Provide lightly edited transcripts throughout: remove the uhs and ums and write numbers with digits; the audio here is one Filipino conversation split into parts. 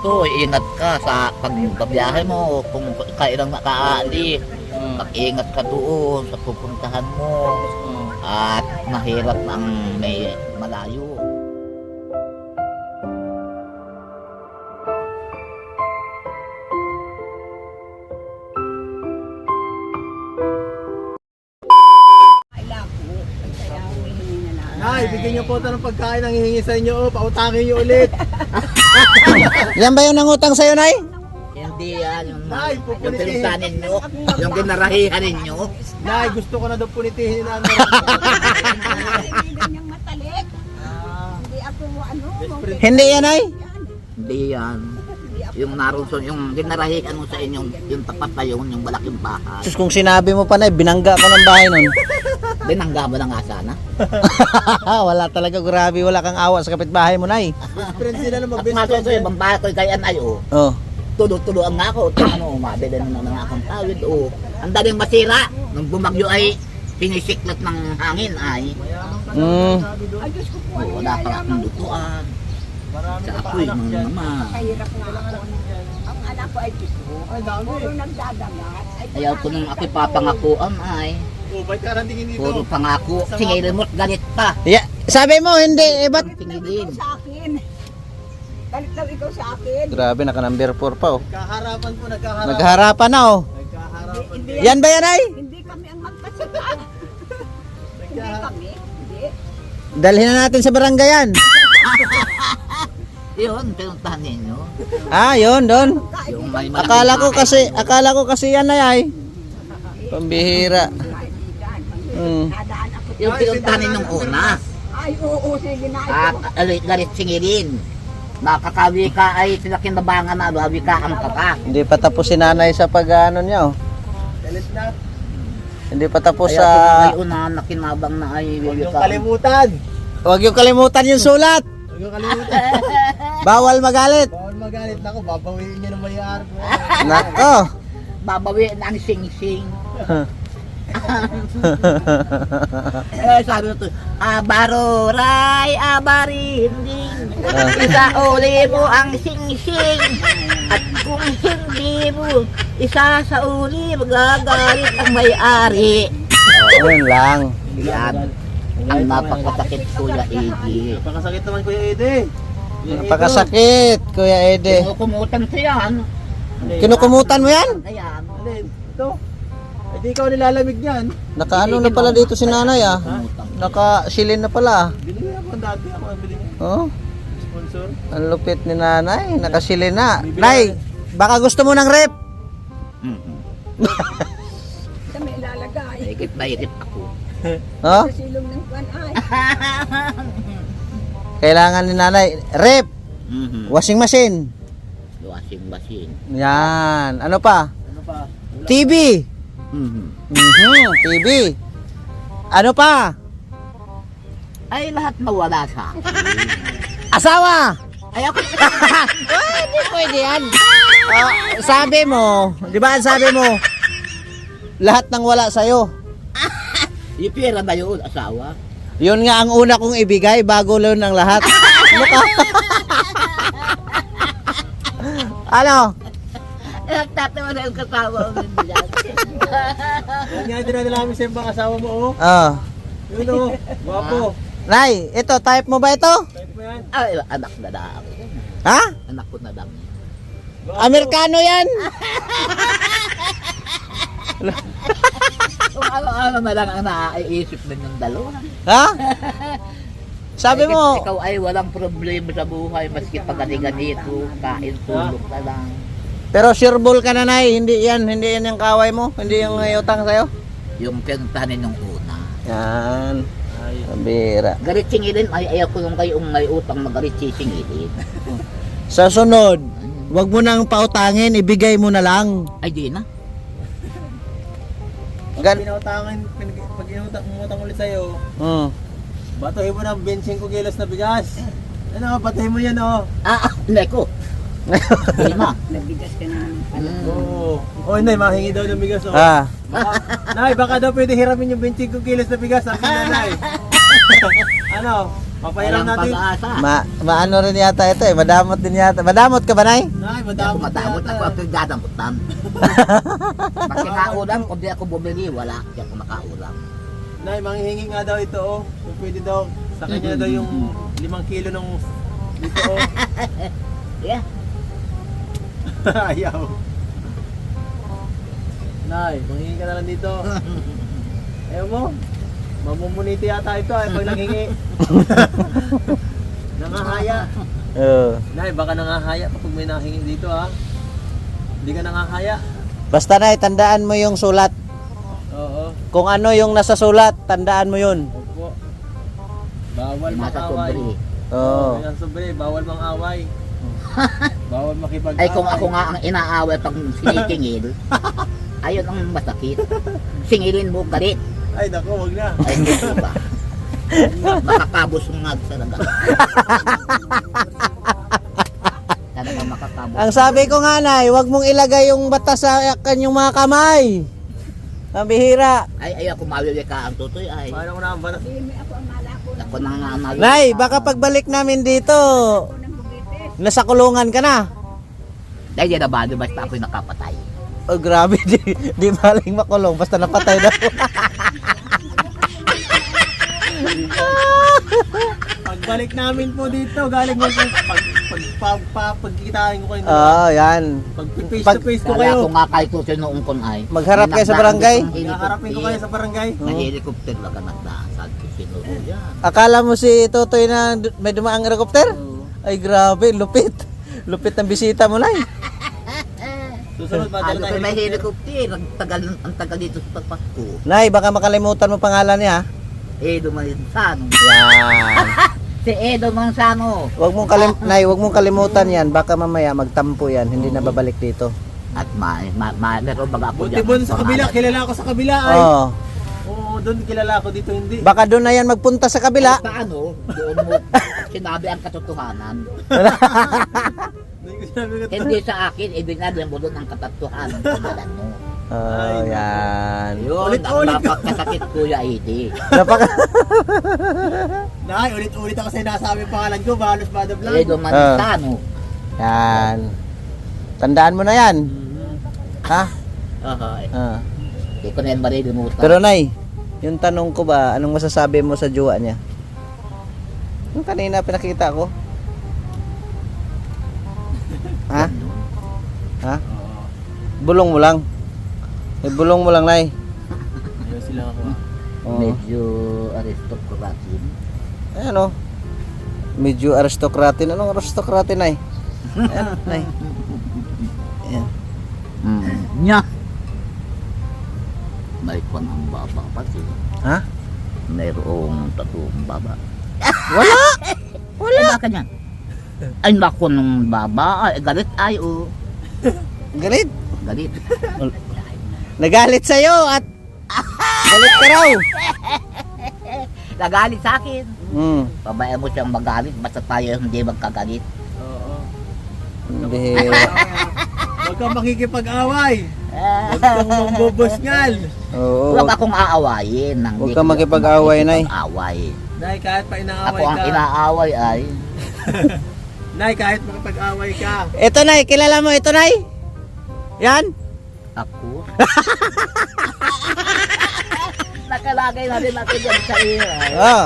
ito, ingat ka sa pagbabiyahe mo, kung kailang nakaalis, mag-ingat ka doon sa pupuntahan mo, at mahirap ang may malayo. Nay, bigyan niyo po ito ng pagkain ang hihingi sa inyo. Pautangin niyo ulit. Yan ba yung nangutang sa'yo, Nay? Hindi yan, yung Nay, pupunitin. pinuntahan ninyo, yung ginarahihan ninyo. Nay, gusto ko na daw punitihin na ano. Niyang matalik. Hindi ako Hindi yan, Nay? Hindi yan. Yung naroon, yung ginarahihan mo sa inyong, yung tapat na yun, yung malaking bahay. Sus, kung sinabi mo pa, Nay, binangga ko ng bahay nun. Binangga mo na nga sana. Wala talaga, grabe, wala kang awa sa kapitbahay mo, Nay. Friends sila na At mag-best maso friend. ito, ibang bahay ko kay Anay, oh. Oh. Tulo-tuloan nga ako. Ano, mabili na ng akong tawid, oh. Ang daling masira. Nung bumagyo ay pinisiklat ng hangin ay. Mm. Oh, wala pa akong lutuan. Sa apoy, mga naman. Kahirap nga ako. Ang anak ko ay pito. Ay, dami. Puro nagdadagat. Ay, Ayaw ko nung ako papangakuan ay. Oh, ba't karantingin dito? Puro pangako. Singilin mo't galit pa. Yeah. Sabi mo, hindi, eh, ba't? Singilin. ikaw sa akin. Galit daw ikaw sa akin. Grabe, naka number 4 pa, oh. Nagkaharapan po, nagkaharapan. Naghaharapan na, oh. Nagkaharapan. Hindi, Yan ba yan, Ay? hindi kami ang magkasipan. Hindi kami. Hindi. Dalhin na natin sa barangay yan. Yun, pinuntahan ninyo. Ah, yun, doon. Yung may malaking Akala ko kasi yan, Ay. Pambihira. Kaibigan. Mm. Nadaan ako. Yung pinuntahan ninyong una. Ay, oo, sige na. At galit singilin. Makakawi ka ay pinakinabangan na. Hawi ka ang kaka. Hindi pa tapos si nanay sa pag-ano niya, oh. Galit na. Hindi pa tapos Kaya sa... kung may una na kinabang na ay Huwag yung ka. kalimutan. Huwag yung kalimutan yung sulat. Huwag yung kalimutan. Bawal magalit. Bawal magalit ako, babawiin niyo ng mayar ko. Nako. Babawi na ang sing-sing. Sabi ko, abaroray, abarinding. Isa uli mo ang sing-sing. At kung hindi mo, isa sa uli, magagalit ang may-ari. Yun lang. Yan. Ang napakasakit, Kuya Iggy. Napakasakit naman Kuya Ede. Napakasakit, Kuya Ede. Kinukumutan siya. Kinukumutan mo yan? Ayan. Alin? Ito. Ay di ikaw nilalamig niyan. Nakaano na pala dito si nanay, ah. Nakasilin na pala. Bili ako dati, ako nabili niya. Oh, Sponsor. ang lupit ni nanay. Nakasilin na. Nay, baka gusto mo ng rep? Kami ilalagay. Naikip na ikip ako. Oh? Sa silong ng kwan ay. Kailangan ni nanay. Rep, washing machine. Washing machine. Yan. Ano pa? Ano pa? TV. TV. Ano pa? Ay, lahat nawala sa akin. Asawa. Ay, ako. Ay, hindi pwede yan. Sabi mo, di ba ang sabi mo, lahat ng wala sa'yo. Yung pera na yun, asawa. Yun nga ang una kong ibigay bago yun ang lahat. Ano ka? Ano? Nagtatawa na yung kasama mo dyan. Yan nga din namin sa ibang asawa mo, oh. Oh. Yun, oh. Guwapo. Nay, ito, type mo ba ito? Kahit mo yan. Ay, anak na lang. Ha? Anak ko na lang. Amerikano yan? Kung ano na lang ang naiisip na yung dalawa. Ha? Sabi mo, Ikaw ay walang problema sa buhay, maski pag-ganito, kain, tulog na lang. pero sure ball ka na, Nay, hindi yan yung kaway mo, hindi yung may utang sa'yo. Yung pinuntahanin yung una. Yan. Bira. Galit singilin, ay ayaw ko yung kayong may utang magalit singilin. Sa sunod, wag mo nang pautangin, ibigay mo na lang. Ay, di na. Gan Pinautangan, pag inutang ulit sa'yo, mm. batuhin mo ng 25 kilos na bigas. Ano, batuhin mo yan, oh. Neko. Di na. Nabigas ka na. Oo. Oh, Nay, mahingi daw ng bigas, oh. Ah. Nay, baka daw pwede hiramin yung 25 kilos na bigas. Sabi na, Nay. Ano? Papahiram Walang natin. pag-asa. Maano rin yata ito eh. Madamot din yata. Madamot ka ba, Nay? Nay, Ako madamot matamot yata. ako ang pinagdadamutan. Kasi kaulam, kung di ako bumili, wala. Di ako makaulam. Nay, manghihingi nga daw ito oh. Kung pwede daw, sa kanya daw yung 5 kilo nung dito oh. Yeah. Ayaw. Nay, manghihingi ka na lang dito. Ayaw mo? Mamumuniti yata ito ay pag nanghingi. Nangahaya. Nay, baka nangahaya kapag may nahingi dito ha. Hindi ka nangahaya. Basta, Nay, tandaan mo yung sulat. Oo. Kung ano yung nasa sulat, tandaan mo yun. Opo. Bawal Nasa mag-away. sobre. Oo. Nasa sobre, bawal mang-away. Bawal makipag-away. Ay kung ako nga ang inaaway pag sinikingil, ayun ang masakit. Singilin mo galit. Ay, naku, wag na. Ay hindi ba? Makakabos nga talaga. Talaga makakabos. Ang sabi ko nga, Nay, huwag mong ilagay yung batas sa kanyang mga kamay. Ang bihira. Ay ako mawiwi ka ang tutoy ay. Paano ko nakabalas? Hindi, may ako ang malako. Ako na nga mawiwi. Nay, baka pagbalik namin dito, Ako ng bugitis. nasa kulungan ka na. Dahil yan na ba, basta ako'y nakapatay. Oh, grabe, di maling makulong, basta napatay daw. Pagbalik namin po dito, galing mo pagkitain ko kayo. Oo, yan. Pag face Pag- to face ko Kaya kayo. ako nga kahit tutoy noong kun ay. Magharap kayo sa barangay? Haharapin ko kayo sa barangay. Na helicopter baga nagdaan ko sinuro yan. Akala mo si Totoy na may dumaang helicopter? Ay, grabe, lupit. Lupit ng bisita mo, Nay. Susunod ba Ano tayo ko may helicopter, ang tagal dito sa pagpasko. Nay, baka makalimutan mo pangalan niya. Edo Manzano. Yan. Si Edo Manzano. Nay, wag mong kalimutan yan. Baka mamaya magtampo yan, hindi na babalik dito. At meron baga ako Buti bon sa kabila, kilala ako sa kabila ay. Oo. Oo, doon kilala ako dito hindi. Baka doon na yan magpunta sa kabila. Paano? Doon mo sinabi ang katotohanan. Hindi ko sinabi ko. Hindi sa akin, ibinali mo doon ang katotohanan. Pangalan mo. Oh, yan. Yun, Ulit-ulit ang napakasakit Kuya Edi. Napaka Nay, ulit-ulit ako sinasabi ang pangalan ko, bahalos bada vlog. Edo Manzano. Yan. Tandaan mo na yan. Ha? Okay. Ah. Hindi ko na yan marilimutan. Pero Nay, yung tanong ko ba, anong masasabi mo sa jowa niya? Yung kanina pinakita ko. Ha? Ha? Oo. Bulong mo lang. Bulong mo lang, Nay. Ayun sila ako. Oo. Medyo aristocratic. Ayan o. Medyo aristokratin. Anong aristokratin, Nay? Ayan, Nay. Ayan. Nya. May panang baba pati. Ha? Mayroong tatlong baba. Wala! Wala. Ay, baka niyan. Ay, naku nung baba. Ay, galit ay, oh. Galit. Galit. Nagalit sa'yo at galit ka raw. Nagalit sa akin. Pabayaan mo siyang magalit. Basta tayo hindi magkagalit. Oo. Bihira. Huwag kang makikipag-away. Huwag kang mambubusngal. Oo. Huwag akong aawayin. Huwag kang makipag-away, Nay. Away. Nay, kahit pa Ako inaaway ang ka. inaaway ay Nay, kahit makipag-away ka. Ito, Nay. Kilala mo ito, Nay? Yan? ako. Nakalagay na din natin dyan sa iyo. Oo.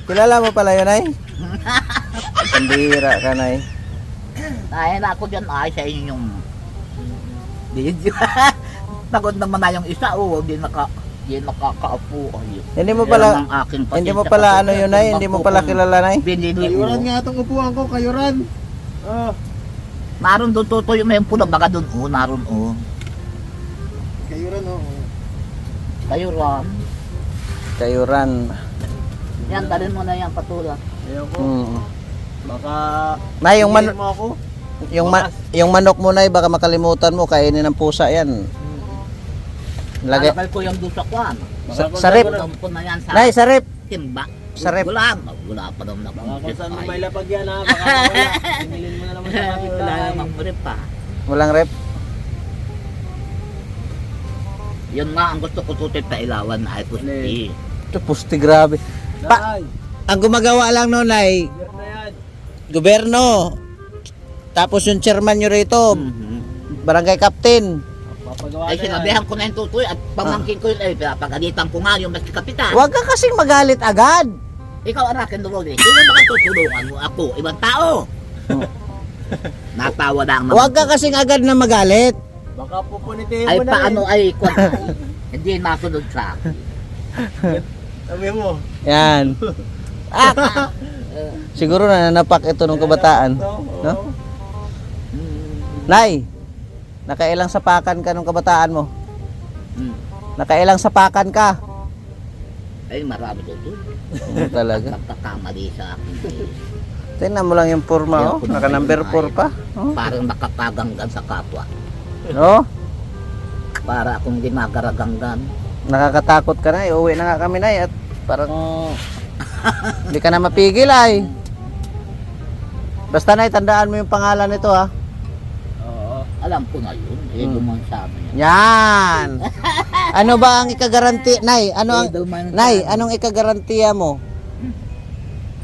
Kilala mo pala yun, Nay? Pambihira ka, Nay. Ay, na ako dyan ay sa inyong video. Pagod naman na yung isa, oh, di nakakaupo. Hindi mo pala, Yan ang aking hindi mo pasensya pala kasi ano yun, Nay? Hindi mo pala kilala, Nay? Binili Kayuran ko. nga itong upuan ko, kayuran. Oh, Naroon doon tutoy may puno baga doon, oh, naroon, oh. kayuran oh. Kayo Ron. Kayuran. Yan, dalhin mo na yan patula. Ayaw ko. Baka Nay, yung tingin mo ako. yung manok mo, Nay, baka makalimutan mo, kainin ng pusa yan. Lagay. Lalagay ko yung doon sa kwan. Sa rep. Tampo na yan sa Nay, sa rep. timba. Sa rep. Wala pa naman Baka ako. kung saan mo may lapag yan ha. Baka wala. Sinilin mo na naman sa Wala kapitbahay. namang rep pa. Walang rep. Yun nga ang gusto ko tutoy pa ilawan na ay pusti. Ito, pusti, grabe. Nay, Ang gumagawa lang noon ay Year na yan. gobyerno. Tapos yung chairman nyo rito, barangay captain. Papagawa Ay na yan. sinabihan ko na yung tutoy at pamangkin ko yun, ay pinapagalitan ko nga yung mas kapitan. Huwag ka kasing magalit agad. Ikaw anak and Rolly, sino makatutulungan mo ako? Ibang tao. Natawa na ang mga Huwag ka kasing agad na magalit. Baka pupunitin ay mo na paano rin. ay kwan ay, hindi masunod sa akin. Sabi mo. Yan. Siguro na nanapak ito ng kabataan. No? Nay, nakailang sapakan ka nung kabataan mo? Hmm. Nakailang sapakan ka? Ay marami tutoy. Talaga. Nagkakamali sa akin. Tingnan mo lang yung forma, oh. Naka number 4 pa. Oh. Parang nakapaganggan sa kapwa. No? Para akong ginagaraganggan. Nakakatakot ka na, uwi na nga kami na at parang hindi ka na mapigil ay. Basta na tandaan mo yung pangalan nito ha. Oo. Alam ko na yun. Eh, duman sa amin. Yan. Ano ba ang ikagaranti, Nay? Ano ang Nay, ano? anong ikagarantiya mo?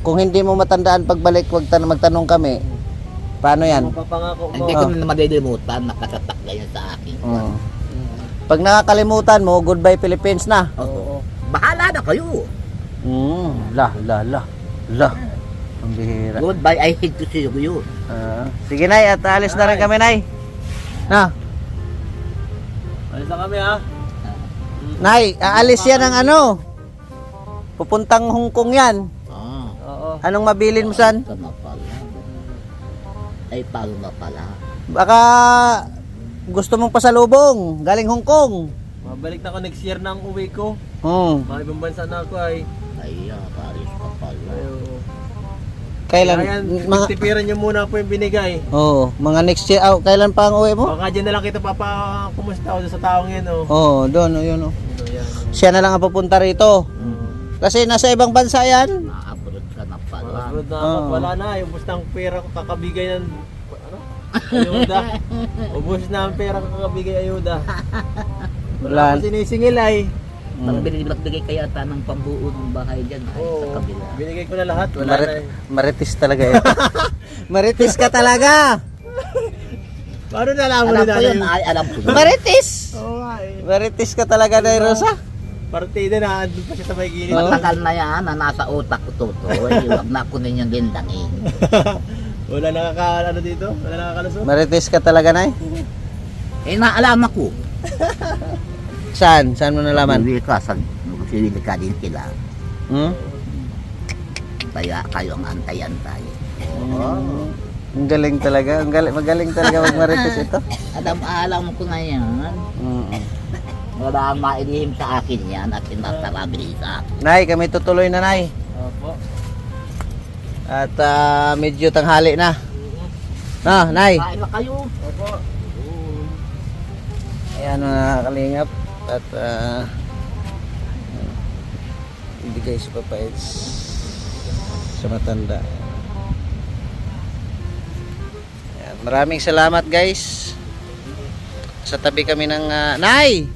Kung hindi mo matandaan pagbalik, wag magtanong kami. Paano yan? Ano papangako mo? Hindi ko na madilimutan, nakatatak na yun sa akin. Oo. Pag nakakalimutan mo, goodbye Philippines na. Oo. Bahala na kayo. La. Ang bihira. Goodbye, I hate to see you yun. Sige Nay, at alis na rin kami Nay. Na, Alis na kami ha. Nay, aalis yan ng ano? Pupuntang Hong Kong yan. Ah, Oo. Anong mabilin mo san? ito na pala. Ay, paano na pala? Baka gusto mong pasalubong, galing Hong Kong. Mabalik na ako next year na ang uwi ko. Mga ibang bansa na ako ay. Ay, Paris ka pala. Kailan? Kaya yan, Mga, tipiran nyo muna po yung binigay. mga next year. Kailan pa ang uwi mo? Baka dyan na lang kita kumusta ako sa taong yan oh. Doon, yun. Ano yan. Siya na lang ang pupunta rito. Kasi nasa ibang bansa yan. Naabrod ka na pala. Kasunod na Oo. ako, wala na. Ubus na ang pera ko kakabigay ng ayuda. Ubus na ang pera ko kakabigay ayuda. Wala Wala. akong sinisingil ay. Parang binibigay kaya ata ng pambuo ng bahay dyan ay sa Oo. kabila. Binigay ko na lahat. Wala na eh. Marites talaga ito. Marites ka talaga. Paano nalaman Alam nila ko yun, yun? ay alam ko yun. Marites. Oo nga eh. Marites ka talaga na Rosa. Partida na, andun pa siya sa may gilid. Matagal na yan na nasa utak ko to. Huwag na ko ninyong lindangin. Wala ano dito? Wala nakakalusot? Marites ka talaga na Eh, naalam ako. Saan? Saan mo nalaman? Hindi ka, sili ka din sila. Kaya kayo ang antay-antay. Ang galing talaga. Magaling talaga mag-marites ito. Alam ko na yan. Wala ang mailihim sa akin yan at inatarabili sa akin. Nay, kami tutuloy na Nay. Opo. At medyo tanghali na. Nay. Kain na kayo. Opo. Ayan mga kalingap. At hindi guys papait sa matanda. Ayan, maraming salamat guys. Sa tabi kami ng Nay!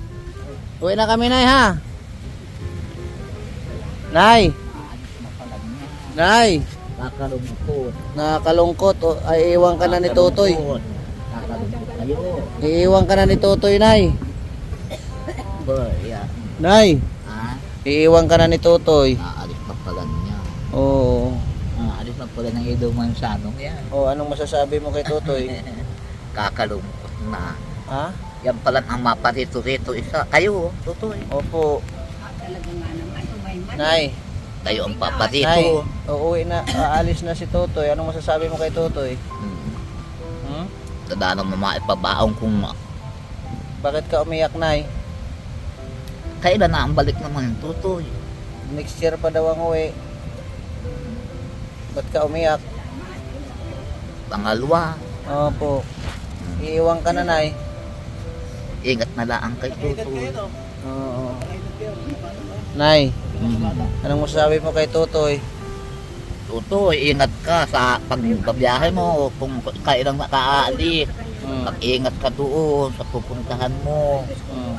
Uwi na kami Nay ha! Nay! Nay! Kakalungkot. Nakakalungkot. Ay iwan ka na ni Totoy. Kakalungkot kayo. Iiwan ka na ni Totoy Nay. Yeah. Nay! Ah, Iiwan ka na ni Totoy. aalis pa pala niya. Oo. Aalis pa pala ng Edo Mansanong yan. Anong masasabi mo kay Totoy? Kakalungkot na. Ha? Yan pala ang maparito-rito isa. Kayo, tutoy. Opo. Talaga nga naman, umay-man. Nay. Kayo ang Nay. paparito. Uuwi na. Aalis na si Totoy. Anong masasabi mo kay Totoy? Hmm? Tadaan mo maipabaong kung Bakit ka umiyak, Nay? kailan na ang balik naman yung tutoy. Next year pa daw ang uwi. Ba't ka umiyak? Pangalawa, Opo. Iiwan ka na, Nay. ingat na lang kay tutoy. Oo. Nay, anong masasabi mo kay Totoy? Tutoy, ingat ka sa pagbabiyahe mo. Kung kailan makaalis, mag-ingat ka doon sa pupuntahan mo.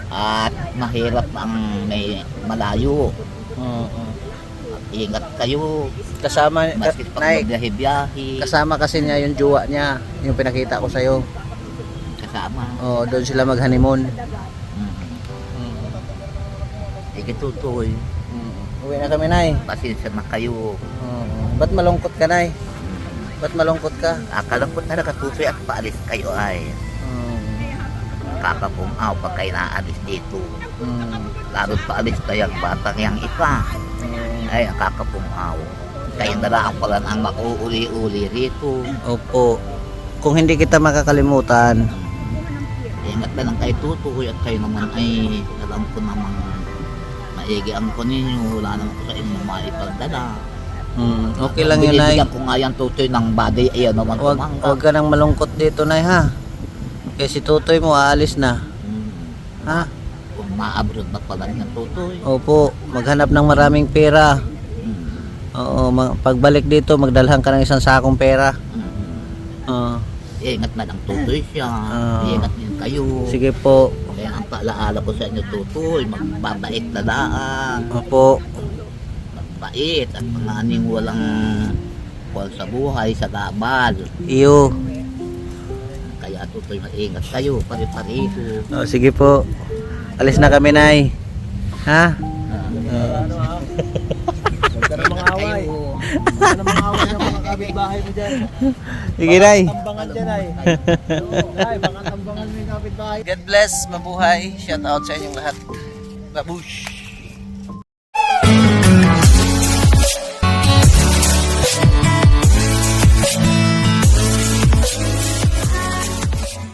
At mahirap ang may malayo. Ingat kayo. Kasama, Maski pag Nay, magbiyahe-biyahe. kasama kasi niya yung jowa niya, yung pinakita ko sa'yo. Kasama. Oh, doon sila mag-honeymoon. Sige, tutoy. Uwi na kami, Nay. Pasensya na kayo. Ba't malungkot ka, Nay? Ba't malungkot ka? Akala ko talaga tutoy at paalis kayo ay kakakumaw pag kayo naalis dito. Lalo't paalis tayo ang batang yang ipa. Ay, ang kakakumaw. Kayo na lang pala ang makuuli-uli rito. Opo. Kung hindi kita makakalimutan, Ingat na lang kayo tutoy at kayo naman ay alam ko namang maigi ang ko ninyo. Wala naman ko sa inyo maipagdala. okay lang yun, Nay. Binibigyan ko nga yan tutoy ng body. Ayan naman Huwag ka nang malungkot dito, Nay, ha? Kasi si Tutoy mo aalis na. Ha? Kung ma-abroad na pala ng tutoy. Opo, maghanap ng maraming pera. Oo, pagbalik dito, magdalhan ka ng isang sakong pera. Oo. Ingat na lang tutoy siya. Ingat din kayo. Sige po. Kaya ang paalaala ko sa inyo tutoy, magbabait na daan. Opo. Magbait at mga aning walang kuwan sa buhay, sa gabal. Iyo. Kaya tutoy, maingat kayo, pare-pareho. Oh, sige po. Alis na kami, Nay. Ha? Huwag ka na mga away. Huwag ka na mga away ng mga kapitbahay mo dyan. Sige, Nay. Tambangan dyan ay. Ay, baka tambangan mo yung kapitbahay. God bless, mabuhay. Shout out sa inyong lahat. Babush.